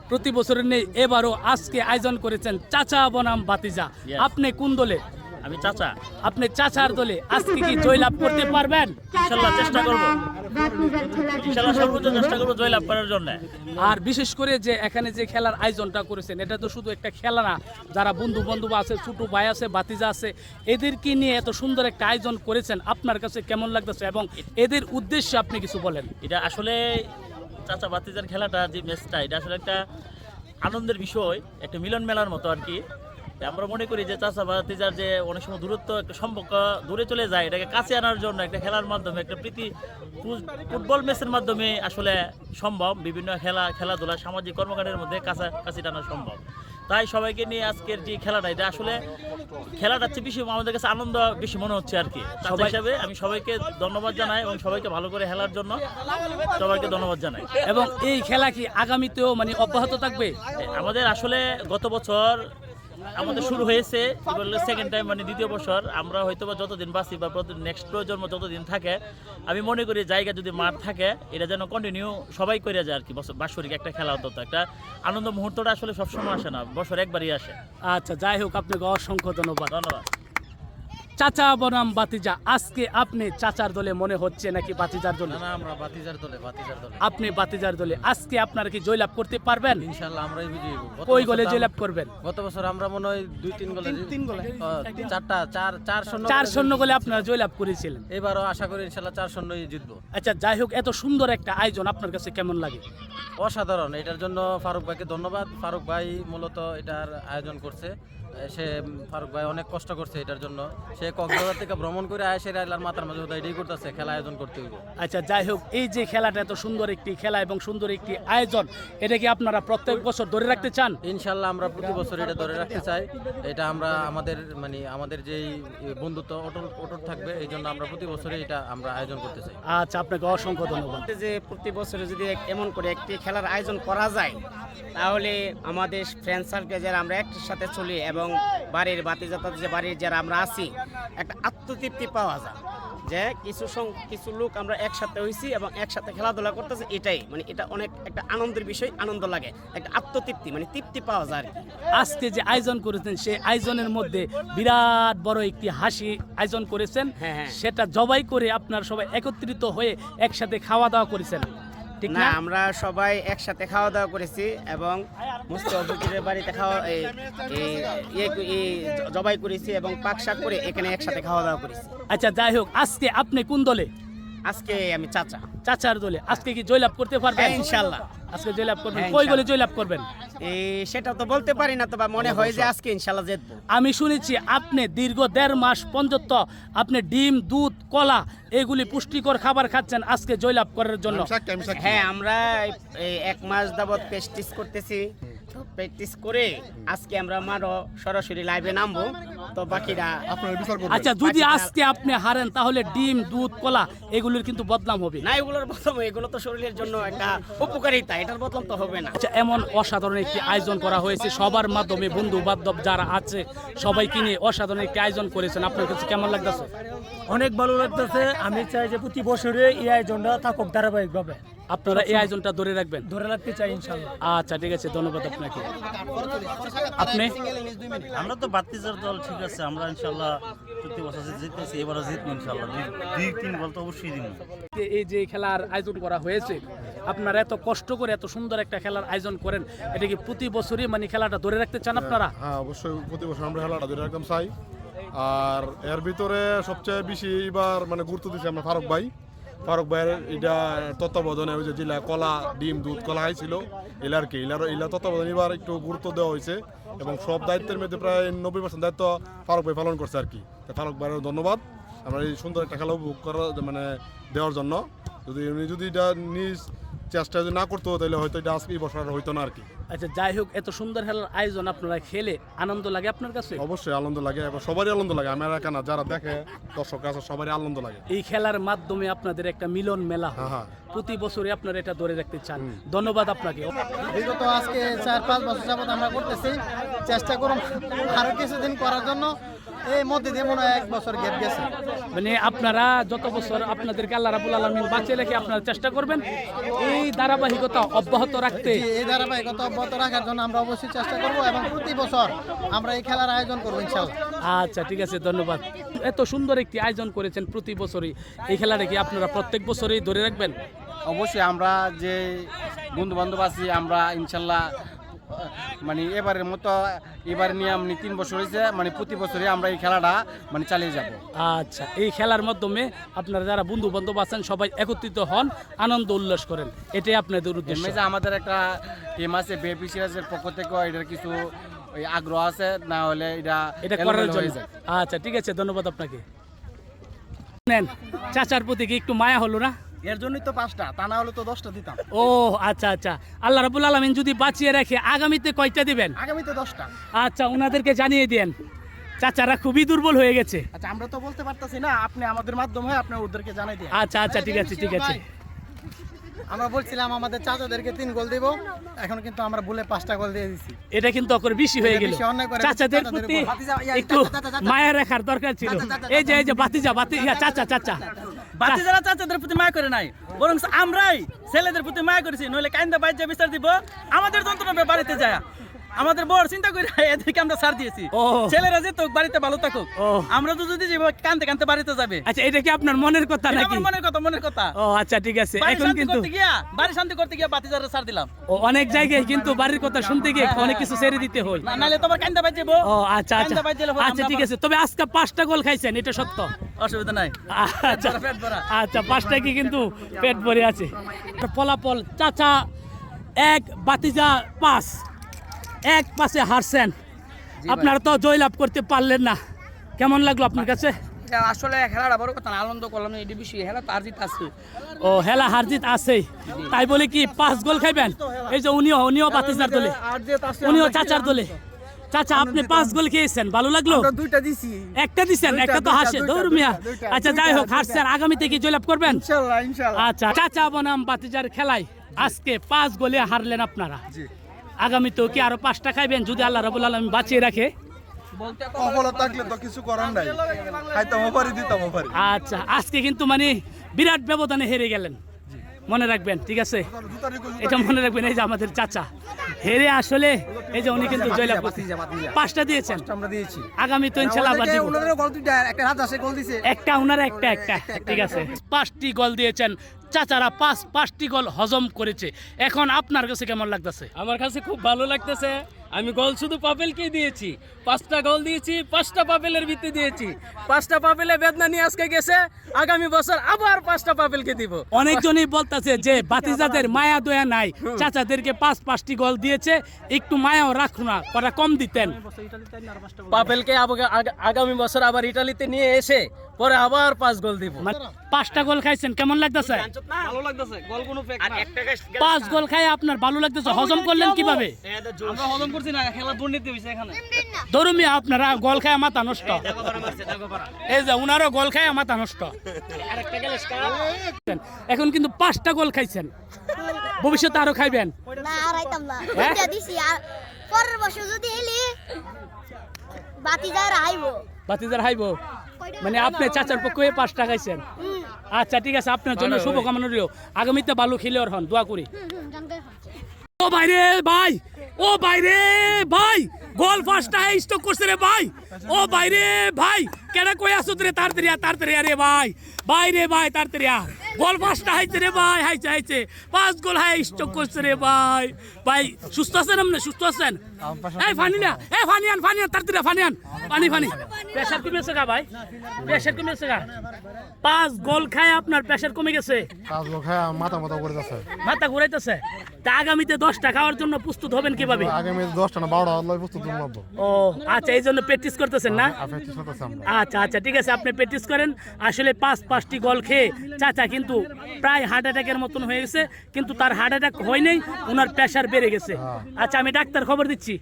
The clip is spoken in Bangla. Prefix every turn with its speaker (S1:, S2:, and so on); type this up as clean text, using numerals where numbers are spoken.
S1: প্রতি বছরের নেই, এবারও আজকে আয়োজন করেছেন চাচা বনাম ভাতিজা। আপনি কোন দলে?
S2: আমি চাচা।
S1: আপনি চাচার দলে। আজকে কি জয়লাভ করতে পারবেন?
S2: ইনশাআল্লাহ চেষ্টা করব, ইনশাআল্লাহ সর্বোচ্চ চেষ্টা করব জয়লাভ করার জন্য।
S1: আর বিশেষ করে যে এখানে যে খেলার আয়োজনটা করেছেন, এটা তো শুধু একটা খেলা না, যারা বন্ধু বান্ধব আছে, ছোট ভাই আছে, ভাতিজা আছে, এদেরকে নিয়ে এত সুন্দর একটা আয়োজন করেছেন, আপনার কাছে কেমন লাগতেছে এবং এদের উদ্দেশ্যে আপনি কিছু বলেন।
S2: এটা আসলে চাচা ভাতিজার খেলাটা যে ম্যাচটা, এটা আসলে একটা আনন্দের বিষয়, একটা মিলন মেলার মতো আর কি। আমরা মনে করি যে চাচা ভাতিজার যে অনেক সময় দূরত্ব, একটা সম্পর্ক দূরে চলে যায়, এটাকে কাছে আনার জন্য একটা খেলার মাধ্যমে, একটা প্রীতি ফুটবল ম্যাচের মাধ্যমে আসলে সম্ভব। বিভিন্ন খেলাধুলা সামাজিক কর্মকাণ্ডের মধ্যে কাছাকাছি টানা সম্ভব। তাই সবাইকে নিয়ে আজকের যে খেলাটা, এটা আসলে খেলাটার চেয়ে বেশি আমাদের কাছে আনন্দ বেশি মনে হচ্ছে আর কি। চাচা হিসাবে আমি সবাইকে ধন্যবাদ জানাই এবং সবাইকে ভালো করে খেলার জন্য সবাইকে ধন্যবাদ জানাই।
S1: এবং এই খেলা কি আগামীতেও মানে অব্যাহত থাকবে?
S2: আমাদের আসলে গত বছর আমাদের শুরু হয়েছে, সেকেন্ড টাইম মানে দ্বিতীয় বছর। আমরা হয়তো বা যতদিন বাঁচি বা নেক্সট প্রজন্ম যতদিন থাকে, আমি মনে করি জায়গা যদি মাঠ থাকে, এটা যেন কন্টিনিউ সবাই করে যায় আর কি। বাৎসরিক একটা খেলা অন্তত একটা আনন্দ মুহূর্তটা আসলে সবসময় আসে না, বছর একবারই আসে।
S1: আচ্ছা, যাই হোক, আপনাকে অসংখ্য ধন্যবাদ।
S2: ধন্যবাদ।
S1: চাচা বনাম ভাতিজা, আজকে আপনি চাচার দলে মনে হচ্ছে নাকি ভাতিজার দলে?
S3: না, আমরা ভাতিজার দলে।
S1: আপনি ভাতিজার দলে। আজকে আপনারা কি জয়লাভ করতে পারবেন?
S3: ইনশাআল্লাহ আমরাই বিজয়ী হব।
S1: কই গোলে জয়লাভ করবেন?
S3: গত বছর আমরা মনে হয় 2-3 গোলে,
S1: 4-0 গোলে আপনারা জয়লাভ করেছিলেন।
S3: এবারও আশা করি ইনশাআল্লাহ 4-0 জিতবো।
S1: আচ্ছা, যাই হোক, এত সুন্দর একটা আয়োজন আপনার কাছে কেমন লাগে?
S3: অসাধারণ। এটার জন্য ফারুক ভাইকে ধন্যবাদ। ফারুক ভাই মূলত এটার আয়োজন করছে। ফারুক ভাই অনেক কষ্ট করছে এটার জন্য। সে কক্সবাজার থেকে ভ্রমণ করে আসে আল্লাহর মাথার মাঝে এটাই করতেছে, খেলা আয়োজন করতে হইব।
S1: আচ্ছা, যাই হোক, এই যে খেলাটা এত সুন্দর একটি খেলা এবং সুন্দর একটি আয়োজন, এটা কি আপনারা প্রত্যেক বছর ধরে রাখতে চান?
S3: ইনশাআল্লাহ আমরা প্রতি বছর এটা ধরে রাখতে চাই। এটা আমরা আমাদের যেই বন্ধুত্ব অটুট থাকবে, এই জন্য আমরা প্রতি বছরই এটা আমরা আয়োজন করতে চাই।
S1: আচ্ছা, আপনাকে অসংখ্য ধন্যবাদ।
S4: যে প্রতি বছরে যদি এমন করে একটি খেলার আয়োজন করা যায়, তাহলে আমাদের ফ্রেন্ড সার্কেল যারা আমরা একটির সাথে চলি এবং বাড়ির ভাতিজাতা যে বাড়ির যারা আমরা আছি, একটা আত্মতৃপ্তি পাওয়া যায় যে কিছু লোক আমরা একসাথে হয়েছি এবং একসাথে খেলাধুলা করতেছি। এটাই মানে এটা অনেক একটা আনন্দের বিষয়, আনন্দ লাগে, একটা আত্মতৃপ্তি মানে তৃপ্তি পাওয়া যায় আর কি।
S1: আজকে যে আয়োজন করেছেন, সেই আয়োজনের মধ্যে বিরাট বড় একটি হাসি আয়োজন করেছেন।
S4: হ্যাঁ।
S1: সেটা জবাই করে আপনারা সবাই একত্রিত হয়ে একসাথে খাওয়া দাওয়া করেছেন, ঠিক
S4: না,
S1: না?
S4: আমরা সবাই একসাথে খাওয়া দাওয়া করেছি এবং মুস্তাফিজের বাড়িতে জবাই করেছি এবং পাক শাক করে এখানে একসাথে খাওয়া দাওয়া করেছি।
S1: আচ্ছা, যাই হোক, আজকে আপনি কোন দলে?
S4: আজকে আমি চাচা।
S1: চাচার দলে। আজকে কি জয়লাভ করতে পারবেন?
S4: হ্যাঁ, ইনশাআল্লাহ।
S1: আজকে জয়লাভ করবেন।
S4: হ্যাঁ,
S1: কই গোলে
S4: ইনশাআল্লাহ।
S1: জয়লাভ করবেন?
S4: সেটা তো বলতে পারি না, তবে মনে হয় যে আজকে ইনশাআল্লাহ জিতবো।
S1: আমি শুনেছি আপনি দীর্ঘ 1.5 মাস পর্যন্ত আপনি ডিম, দুধ, কলা এগুলি পুষ্টিকর খাবার খাচ্ছেন আজকে জয়লাভ করার জন্য।
S4: হ্যাঁ, আমরা এই 1 মাস যাবত প্র্যাকটিস করতেছি। প্র্যাকটিস করে আজকে আমরা আমারও সরাসরি লাইভে নামবো। তো বাকিরা
S1: আচ্ছা, যদি আজকে আপনি হারেন তাহলে ডিম, দুধ, কলা এগুলির কিন্তু বদনাম হবে
S4: না, এগুলোর বদলাম, এগুলো তো শরীরের জন্য একটা উপকারিতা, এটার বদলাম তো হবে না।
S1: আচ্ছা, এমন অসাধারণ একটি আয়োজন করা হয়েছে, সবার মাধ্যমে বন্ধু বান্ধব যারা আছে সবাইকে নিয়ে অসাধারণ একটি আয়োজন করেছেন, আপনার কাছে কেমন লাগতেছে?
S5: অনেক ভালো লাগতেছে। আমি চাই যে প্রতি বছরে এই আয়োজনটা থাকুক ধারাবাহিকভাবে।
S1: আপনারা এই আয়োজনটা ধরে রাখবেন?
S5: ধরে রাখতে চাই ইনশাআল্লাহ।
S1: আচ্ছা, ঠিক আছে, ধন্যবাদ আপনাকে। আপনি?
S2: আমরা তো ভাতিজার দল, ঠিক আছে। আমরা ইনশাআল্লাহ প্রতি বছর জিততেছি, এবারও জিতবো ইনশাআল্লাহ। 2-3 গোল তো অবশ্যই দিব।
S1: এই যে খেলার আয়োজন করা হয়েছে, আপনারা এত কষ্ট করে এত সুন্দর একটা খেলার আয়োজন করেন, এটা কি প্রতি বছরই মানে খেলাটা ধরে রাখতে চান আপনারা?
S6: হ্যাঁ, অবশ্যই প্রতি বছর আমরা খেলাটা ধরে রাখতাম চাই। আর এর ভিতরে সবচেয়ে বেশি এবার মানে গুরুত্ব দিচ্ছি আমরা ফারুক ভাইয়ের এটা তত্ত্বাবধানে ওই যে জেলা কলা, ডিম, দুধ, কলা খাইছিল এলা আর কি। এলা তত্ত্বাবধানে এবার একটু গুরুত্ব দেওয়া হয়েছে এবং সব দায়িত্বের মধ্যে প্রায় 90% দায়িত্ব ফারুক ভাই পালন করছে আর কি। ফারুক ভাইয়ের ধন্যবাদ আমরা এই সুন্দর একটা খেলা উপভোগ করার মানে দেওয়ার জন্য। যদি এটা নিজ চেষ্টা যদি না করতো তাহলে হয়তো এটা আজকে এই বছর আর হইতো না আর কি।
S1: আচ্ছা, যাই হোক, এত সুন্দর খেলার আয়োজন আপনারা খেলে আনন্দ লাগে আপনার কাছে?
S6: অবশ্যই আনন্দ লাগে এবং সবারই আনন্দ লাগে। আমার একা না, যারা দেখে দর্শক আছে সবারই আনন্দ লাগে।
S1: এই খেলার মাধ্যমে আপনাদের একটা মিলন মেলা হয়,
S6: হ্যাঁ।
S1: প্রতি বছরই আপনারা এটা ধরে রাখতে চান। ধন্যবাদ আপনাকে।
S7: বিগত আজকে 4-5 বছর যাবত আমরা করতেছি, চেষ্টা করুন আরো কিছুদিন করার জন্য। এই মধ্যে দিয়ে মনে হয় 1 বছর গ্যাপ গেছে।
S1: মানে আপনারা যত বছর আপনাদেরকে আল্লাহ রাব্বুল আলামিন বাঁচিয়ে রেখে আপনারা চেষ্টা করবেন এই ধারাবাহিকতা অব্যাহত রাখতে।
S7: এই ধারাবাহিকতা অব্যাহত রাখার জন্য আমরা অবশ্যই চেষ্টা করব এবং প্রতি বছর আমরা এই খেলার আয়োজন করব ইনশাআল্লাহ।
S1: আচ্ছা ঠিক আছে, ধন্যবাদ। এত সুন্দর একটি আয়োজন করেছেন প্রতি বছরই, এই খেলাটা কি আপনারা প্রত্যেক বছরই ধরে রাখবেন?
S4: অবশ্যই আমরা যে বন্ধু বান্ধব আছি আমরা ইনশাল্লাহ মানে এবারের মতো এবারে নিয়ে আমি 3 বছর হয়েছে, মানে প্রতি বছরই আমরা এই খেলাটা মানে চালিয়ে যাব।
S1: আচ্ছা, এই খেলার মাধ্যমে আপনারা যারা বন্ধু বান্ধব আছেন সবাই একত্রিত হন, আনন্দ উল্লাস করেন, এটাই আপনাদের উদ্দেশ্য।
S4: এমনি যে আমাদের একটা টিম আছে বিএপি সিরাজের পক্ষ থেকে, এটার কিছু ওই আগ্রহ আছে, না হলে
S1: এটা করার জন্য। আচ্ছা ঠিক আছে, ধন্যবাদ আপনাকে। নেন, চাচার প্রতি কি একটু মায়া হলো না?
S7: এর জন্যই তো 5টা, তা না হলে তো 10টা দিতাম।
S1: ও আচ্ছা আচ্ছা, আল্লাহ রাব্বুল আলামিন যদি বাঁচিয়ে রাখে আগামীতে কয়টা দিবেন?
S7: আগামীতে 10টা।
S1: আচ্ছা, ওনাদেরকে জানিয়ে দেন, চাচারা খুবই দুর্বল হয়ে গেছে।
S7: আচ্ছা, আমরা তো বলতে পারতাছি না, আপনি আমাদের মাধ্যমে আপনি ওদেরকে জানাই দিন।
S1: আচ্ছা আচ্ছা ঠিক আছে ঠিক আছে।
S7: আমরা বলছিলাম আমাদের চাচাদেরকে 3 গোল দিব, এখন কিন্তু আমরা ভুলে 5টা গোল দিয়ে দিছি।
S1: এটা কিন্তু অকর বেশি হয়ে গেল।
S7: বেশি অন্যায় করে
S1: চাচাদের
S7: চাচাদের
S1: প্রতি
S7: উপর।
S1: একটু মায়া রাখার দরকার ছিল। এই যে বাতিজা চাচা চাচা
S2: বাতিজারা চাচাদের প্রতি মায়া করে নাই, বরং আমরাই ছেলেদের প্রতি মায়া করেছি। নইলে কাইন্দা বাইজা বিচার দিব, আমাদের যন্ত্রণা বাড়িতে যায়। আমাদের বড় চিন্তা করে এদেরকে আমরা ছাড় দিয়েছি।
S1: ও।
S2: ছেলেরা যে তো বাড়িতে ভালো থাকুক,
S1: ও।
S2: আমরা তো যদি যাবো কানতে কানতে বাড়িতে যাবে।
S1: আচ্ছা, এটা কি আপনার মনের কথা
S2: এটা
S1: নাকি?
S2: আমার মনের কথা।
S1: ও আচ্ছা ঠিক আছে।
S2: বাড়ি
S1: এখন
S2: শান্তি
S1: কিন্তু
S2: করতে গিয়া বাতিজারা ছাড় দিলাম।
S1: ও অনেক জায়গায় কিন্তু বাড়ির কথা শুনতে গিয়ে অনেক কিছু ছেড়ে দিতে হয়।
S2: নাহলে তোমার কান্দা বাজ যাবো।
S1: ও আচ্ছা আচ্ছা
S2: কান্দা বাজ দিলে পরে
S1: আচ্ছা
S2: আমরা
S1: ঠিক আছে। তবে আজকে 5টা গোল খাইছেন, এটা সত্য?
S2: অসুবিধা নাই।
S1: আচ্ছা
S2: পেট ভরা।
S1: আচ্ছা, 5টা কি কিন্তু পেট ভরে আছে। ফলাফল চাচা 1, বাতিজা 5, 1 পাশে হারছেন। আপনারা তো জয়লাভ করতে পারলেন না, কেমন লাগলো আপনার কাছে?
S8: আসলে খেলাটা বড় কথা না, আনন্দ করলাম, এই বিষয়ে খেলা তো হারজিত আছে।
S1: ও হেলা হারজিত আছে, তাই বলে কি 5 গোল খাইবেন? এই যে উনিও বাতিজার দলে, উনিও চাচার দলে। চাচা আপনি 5 গোল খেয়েছেন, ভালো লাগলো?
S7: 2টা দিছি।
S1: একটা দিছেন, একটা তো হাসে দৌড়মিয়া। আচ্ছা যাই হোক, হারছেন, আগামীতে কি জয়লাভ করবেন?
S7: ইনশাআল্লাহ ইনশাআল্লাহ।
S1: আচ্ছা, চাচা বনাম বাতিজার খেলায় আজকে 5 গোলে হারলেন আপনারা। আগামীতেও কি আরো 5টা খাইবেন যদি আল্লাহ রাব্বুল আলামিন বাঁচিয়ে রাখে?
S6: সফলতা থাকলে তো কিছু করার নাই, খাইতাম পারি দিতাম পারি।
S1: আচ্ছা, আজকে কিন্তু মানে বিরাট ব্যবধানে হেরে গেলেন, মনে রাখবেন, ঠিক আছে? এটা মনে রাখবেন। এই যে আমাদের চাচা হেরে আসলে এই যে উনি কিন্তু জয়লাভ করছেন, 5টা দিয়েছেন।
S7: আমরা দিয়েছি।
S1: আগামী তো ইনশাআল্লাহ আবার দিব।
S7: ওনাদের গোল 2টা, একটা রাজা সে গোল দিছে।
S1: একটা উনারা একটা ঠিক আছে। 5টি গোল দিয়েছেন চাচারা, 5টি গোল হজম করেছে। এখন আপনার কাছে কেমন লাগতেছে?
S9: আমার কাছে খুব ভালো লাগতেছে। আমি গোল শুধু পাপেলকেই দিয়েছি, 5টা গোল দিয়েছি, 5টা পাপেলের ভিত্তি দিয়েছি। 5টা পাপেলে বেদনা নিয়ে আজকে গেছে, আগামী বছর আবার 5টা পাপেলকে দিব।
S1: অনেকজনই বলতেছে যে বাতিজাদের মায়া দয়া নাই, চাচাদেরকে 5টি গোল দিয়েছে, একটু মায়াও রাখুন না, ওরা কম দিতেন।
S9: পাপেলকে আগামী বছর আবার ইটালিতে নিয়ে এসে পরে আবার 5 গোল দিব।
S1: 5টা গোল খাইছেন, কেমন লাগতেছে?
S9: ভালো লাগতেছে, গোল কোনো ফেক না।
S1: 5 গোল খাই আপনার ভালো লাগতেছে? হজম করলেন কিভাবে?
S9: আমরা হজম করছি না, খেলা দুর্নীতি হইছে এখানে।
S1: ধরুমি আপনারা গোল খায় মাথা নষ্ট, এই যে উনারও গোল খায় মাথা নষ্ট। এখন কিন্তু 5টা গোল খাইছেন, ভবিষ্যতে আরো খাইবেন?
S10: না হারাইতাম না,
S1: হ্যাঁ?
S10: দুইটা দিছি, আর পরের বছর যদি এলি বাতিজার আইবো।
S1: বাতিজার হাইবো মানে আপনি চাচার পক্ষে 5টা খাইছেন। আচ্ছা ঠিক আছে, আপনার জন্য শুভকামনা রইল, আগামীতে ভালো খেলোয়াড় হন, দোয়া করি। ও বাইরে ভাই, ও বাইরে ভাই, গোল 5টা স্টক করছে রে ভাই। ও বাইরে ভাই, কেডা কই আসুত রে? তাড়াতাড়ি রে ভাই, বাইরে ভাই তাড়াতাড়ি গোল 5টা হাইছে রে ভাই, হাইছে 5 গোল হাই স্টক করছে রে ভাই। ভাই সুস্থ আছেন? আপনি সুস্থ আছেন? এই ফানিয়া, এই ফানিয়ান তাড়াতাড়ি ফানিয়ান, পানি প্রেসার কমেছে গা ভাই, প্রেসার কমেছে গা। 5 গোল খায় আপনার প্রেসার কমে গেছে?
S6: 5 গোল খায় মাথা করে যাচ্ছে,
S1: মাথা ঘুরাইতেছে। তা আগামীতে 10টা খাওয়ার জন্য প্রস্তুত হবেন কিভাবে?
S6: আগামী 10টা না 12টা লয় প্রস্তুত করব।
S1: ও আচ্ছা, এই জন্য প্র্যাকটিস করতেছেন না?
S6: প্র্যাকটিস করতেছি আমরা।
S1: আচ্ছা ঠিক আছে, আপনি প্র্যাকটিস করেন। আসলে 5টি গোল খেয়ে চাচা কিন্তু প্রায় হার্ট অ্যাটাকের মতন হয়ে গেছে, কিন্তু তার হার্ট অ্যাটাক হয় নাই, ওনার প্রেসার বেড়ে গেছে। আচ্ছা, আমি ডাক্তার খবর দিচ্ছি।